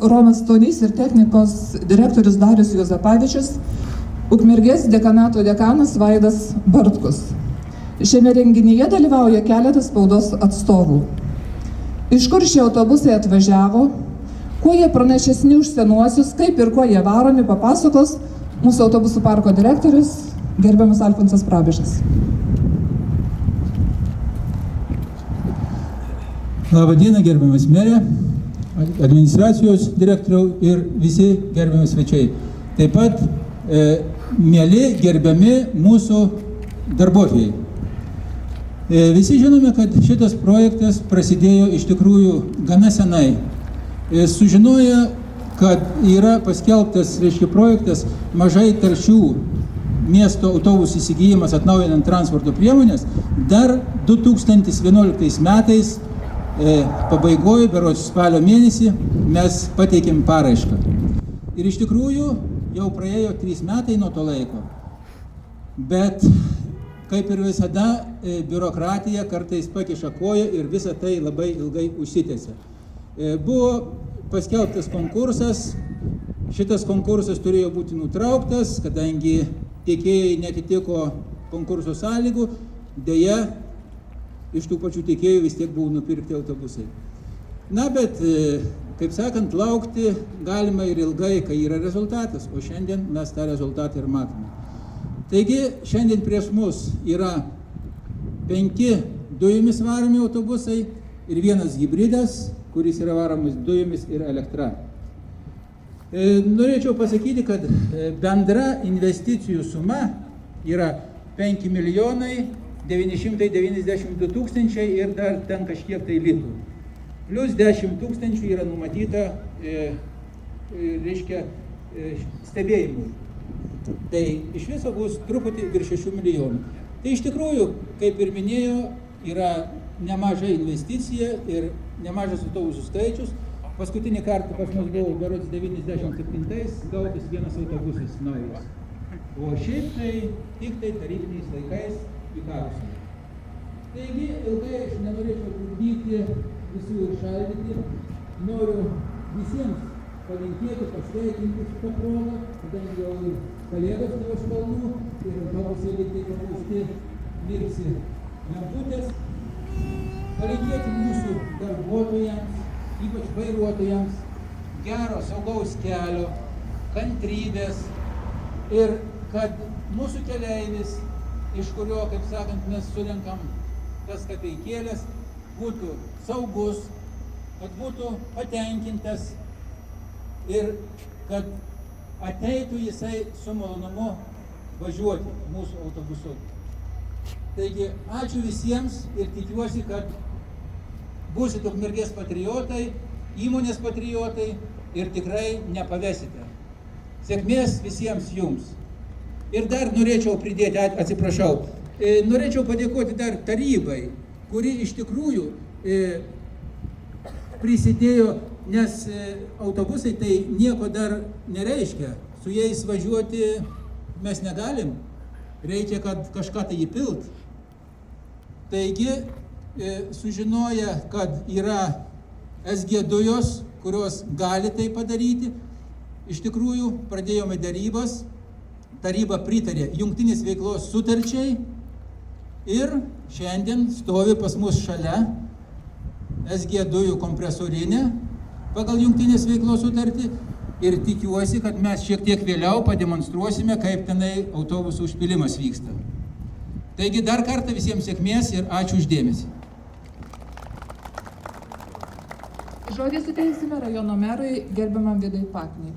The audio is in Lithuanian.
Romas Stonys ir technikos direktorius Darius Juozapavičius, Ukmergės dekanato dekanas Vaidas Bartkus. Šiame renginyje dalyvauja keletas spaudos atstovų. Iš kur šie autobusai atvažiavo, kuo jie pranašesni už senuosius, kaip ir kuo jie varomi, papasakos mūsų autobusų parko direktorius, gerbiamas Alfonsas Prabišas. Labą dieną, gerbiamas merė, administracijos direktoriau ir visi gerbiamas svečiai. Taip pat mieli gerbiami mūsų darbuotojai. Visi žinome, kad šitas projektas prasidėjo iš tikrųjų gana senai. Sužinoję, kad yra paskelbtas, projektas mažai taršių miesto autobusų įsigijimas atnaujinant transporto priemonės, dar 2011 metais pabaigoje, berods spalio mėnesį, mes pateikėm paraišką. Ir iš tikrųjų jau praėjo 3 metai nuo to laiko. Bet kaip ir visada, biurokratija kartais pakiša koją ir visa tai labai ilgai užsitęsia. Buvo paskelbtas konkursas, šitas konkursas turėjo būti nutrauktas, kadangi tiekėjai neatitiko konkurso sąlygų, deja, iš tų pačių tiekėjų vis tiek buvo nupirkti autobusai. Na, bet, kaip sakant, laukti galima ir ilgai, kai yra rezultatas, o šiandien mes tą rezultatą ir matome. Taigi, šiandien prieš mus yra 5 dujomis varomi autobusai ir 1 hibridas, kuris yra varomas dujomis ir elektra. Norėčiau pasakyti, kad bendra investicijų suma yra 5 992 000 ir dar ten kažkiek tai litų. Plus 10 000 yra numatyta, stebėjimui. Tai iš viso bus truputį virš 6 milijonų. Tai iš tikrųjų, kaip ir minėjo, yra nemaža investicija ir nemažas autobusų skaičius. Paskutinį kartą pas mus buvo berods 97-ais gautas 1 autobusas naujas. O šiaip tai tik tai tarybiniais laikais įkarusiai. Taigi, ilgai aš nenorėčiau trukdyti visų ir šaldyti. Noriu visiems palinkėti, pasveikinti šitą progą, kadangi jau ir kalėdos ne už kalnų ir autobusai liktai papūsti mirksi lemputės. Palinkėti mūsų darbuotojams, ypač vairuotojams, gero saugaus kelio, kantrybės ir kad mūsų keleivis, iš kurio, kaip sakant, mes surenkam tas kapeikėlės, būtų saugus, kad būtų patenkintas ir kad ateitų jisai su malonumu važiuoti mūsų autobusu. Taigi, ačiū visiems ir tikiuosi, kad būsite Ukmergės patriotai, įmonės patriotai ir tikrai nepavesite. Sėkmės visiems jums. Ir dar norėčiau pridėti, atsiprašau, norėčiau padėkoti dar tarybai, kuri iš tikrųjų prisidėjo, nes autobusai tai nieko dar nereiškia. Su jais važiuoti mes negalim. Reikia, kad kažką tai įpilt. Taigi, sužinoję, kad yra SG dujos, kurios gali tai padaryti, iš tikrųjų pradėjome darybas, taryba pritarė jungtinės veiklos sutarčiai ir šiandien stovi pas mus šalia SG dujų kompresorinė pagal jungtinės veiklos sutartį ir tikiuosi, kad mes šiek tiek vėliau pademonstruosime, kaip tenai autobusų užpilimas vyksta. Taigi dar kartą visiems sėkmės ir ačiū uždėmesį. Žodį suteiksime rajono merui gerbiamam Vidui Pakniui.